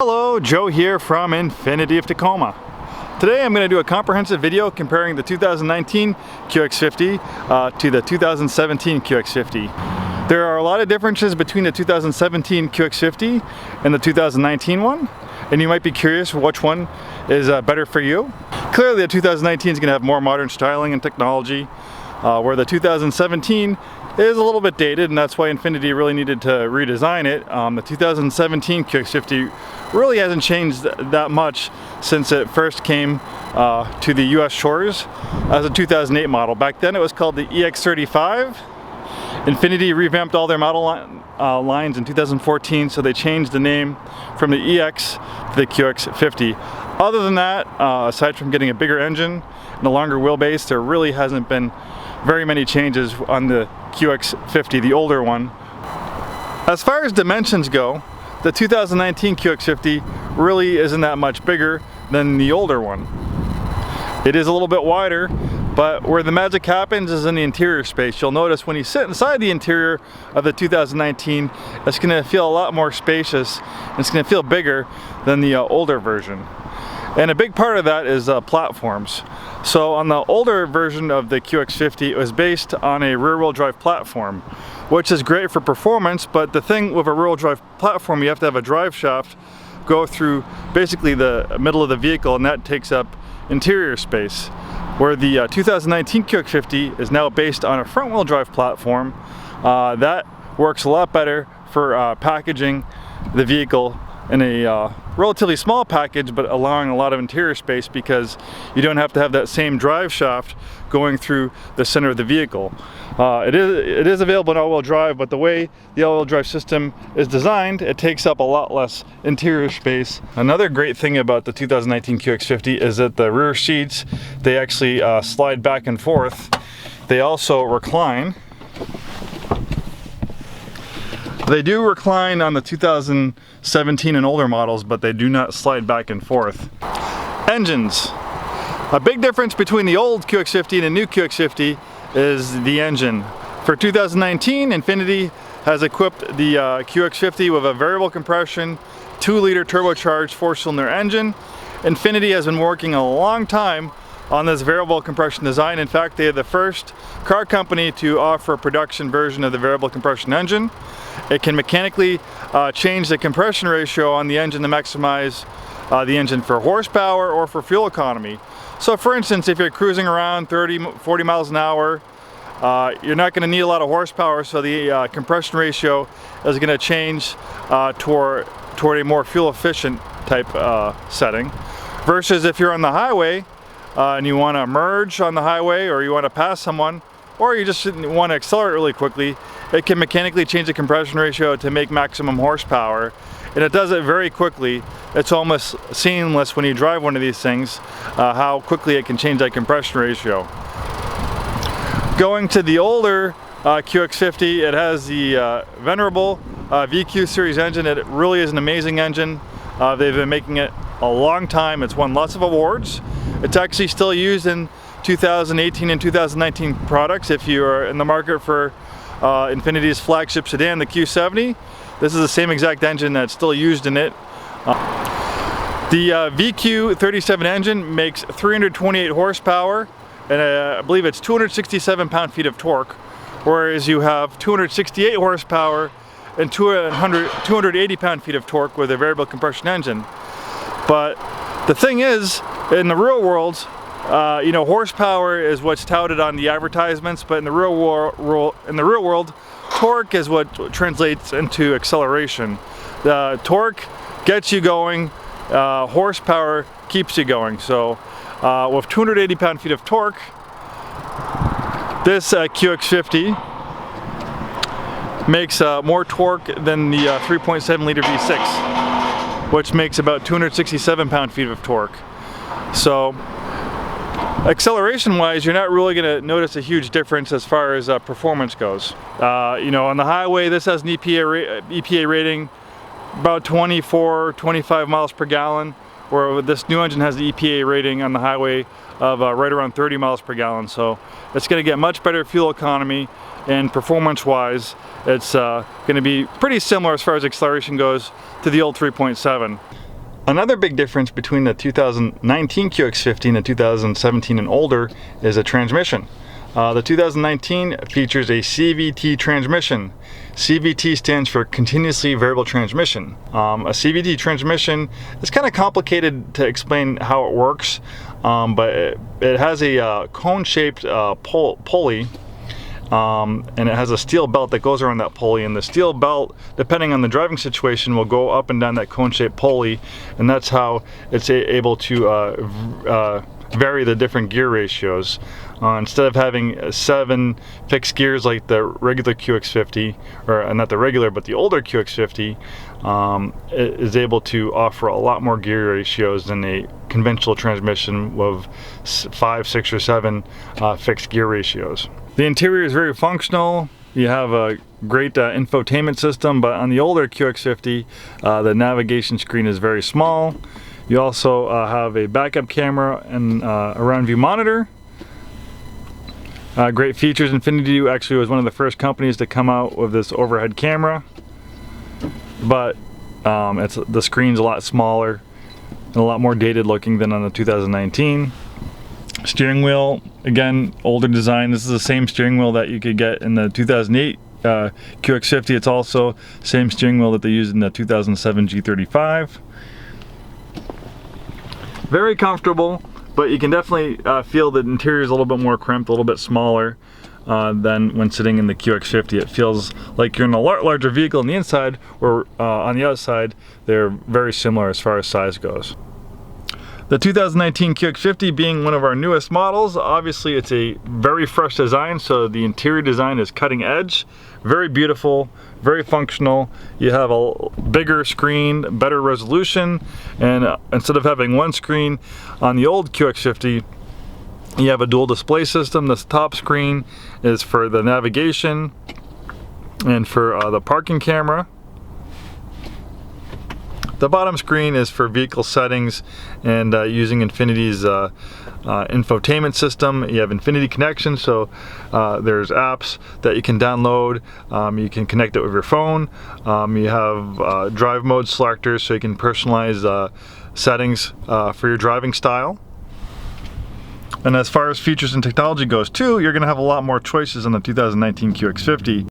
Hello, Joe here from Infiniti of Tacoma. Today I'm going to do a comprehensive video comparing the 2019 QX50 to the 2017 QX50. There are a lot of differences between the 2017 QX50 and the 2019 one, and you might be curious which one is better for you. Clearly the 2019 is going to have more modern styling and technology, where the 2017 is a little bit dated, and that's why Infiniti really needed to redesign it. The 2017 QX50 really hasn't changed that much since it first came to the US shores as a 2008 model. Back then it was called the EX35. Infiniti revamped all their model lines in 2014, so they changed the name from the EX to the QX50. Other than that, aside from getting a bigger engine and a longer wheelbase, there really hasn't been very many changes on the QX50, the older one. As far as dimensions go, the 2019 QX50 really isn't that much bigger than the older one. It is a little bit wider, but where the magic happens is in the interior space. You'll notice when you sit inside the interior of the 2019, it's going to feel a lot more spacious, and it's going to feel bigger than the older version. And a big part of that is platforms. So on the older version of the QX50, it was based on a rear-wheel drive platform, which is great for performance, but the thing with a rear-wheel drive platform, you have to have a drive shaft go through basically the middle of the vehicle, and that takes up interior space. Where the 2019 QX50 is now based on a front-wheel drive platform, that works a lot better for packaging the vehicle in a relatively small package, but allowing a lot of interior space because you don't have to have that same drive shaft going through the center of the vehicle. It is available in all-wheel drive, but the way the all-wheel drive system is designed, it takes up a lot less interior space. Another great thing about the 2019 QX50 is that the rear seats, they actually slide back and forth. They also recline. They do recline on the 2017 and older models, but they do not slide back and forth. Engines. A big difference between the old QX50 and the new QX50 is the engine. For 2019, Infiniti has equipped the QX50 with a variable compression, 2-liter turbocharged 4-cylinder engine. Infiniti has been working a long time on this variable compression design. In fact, they are the first car company to offer a production version of the variable compression engine. It can mechanically change the compression ratio on the engine to maximize the engine for horsepower or for fuel economy. So for instance, if you're cruising around 30-40 miles an hour, you're not going to need a lot of horsepower, so the compression ratio is going to change toward a more fuel efficient type setting. Versus if you're on the highway and you want to merge on the highway, or you want to pass someone, or you just want to accelerate really quickly, it can mechanically change the compression ratio to make maximum horsepower, and it does it very quickly. It's almost seamless when you drive one of these things, how quickly it can change that compression ratio. Going to the older QX50, it has the venerable VQ series engine. It really is an amazing engine. They've been making it a long time. It's won lots of awards. It's actually still used in 2018 and 2019 products. If you are in the market for Infiniti's flagship sedan, the Q70, this is the same exact engine that's still used in it. The VQ37 engine makes 328 horsepower, and I believe it's 267 pound-feet of torque, whereas you have 268 horsepower and 280 pound-feet of torque with a variable compression engine. But the thing is, in the real world, you know, horsepower is what's touted on the advertisements, but in the real world, torque is what translates into acceleration. The torque gets you going, horsepower keeps you going. So with 280 pound-feet of torque, this QX50 makes more torque than the 3.7 liter V6, which makes about 267 pound-feet of torque. So acceleration wise, you're not really going to notice a huge difference as far as performance goes. You know, on the highway, this has an EPA rating about 24-25 miles per gallon, where this new engine has the EPA rating on the highway of right around 30 miles per gallon. So it's going to get much better fuel economy, and performance wise, it's going to be pretty similar as far as acceleration goes to the old 3.7. Another big difference between the 2019 QX50 and the 2017 and older is a transmission. The 2019 features a CVT transmission. CVT stands for continuously variable transmission. A CVT transmission is kind of complicated to explain how it works, but it has a cone-shaped pulley, and it has a steel belt that goes around that pulley, and the steel belt, depending on the driving situation, will go up and down that cone-shaped pulley, and that's how it's able to vary the different gear ratios. Instead of having 7 fixed gears like the regular QX50, or not the regular but the older QX50, it is able to offer a lot more gear ratios than a conventional transmission with 5, 6, or 7 fixed gear ratios. The interior is very functional. You have a great infotainment system, but on the older QX50 the navigation screen is very small. You also have a backup camera and a round view monitor. Great features. Infiniti actually was one of the first companies to come out with this overhead camera, but the screen's a lot smaller and a lot more dated looking than on the 2019. Steering wheel, again, older design. This is the same steering wheel that you could get in the 2008 QX50. It's also same steering wheel that they used in the 2007 G35. Very comfortable, but you can definitely feel the interior is a little bit more cramped, a little bit smaller than when sitting in the QX50. It feels like you're in a larger vehicle on the inside, or on the outside, they're very similar as far as size goes. The 2019 QX50 being one of our newest models, obviously it's a very fresh design, so the interior design is cutting edge, very beautiful, very functional. You have a bigger screen, better resolution, and instead of having one screen on the old QX50, you have a dual display system. This top screen is for the navigation and for the parking camera. The bottom screen is for vehicle settings and using Infiniti's infotainment system. You have Infiniti connection, so there's apps that you can download. You can connect it with your phone. You have drive mode selectors, so you can personalize settings for your driving style. And as far as features and technology goes too, you're going to have a lot more choices on the 2019 QX50.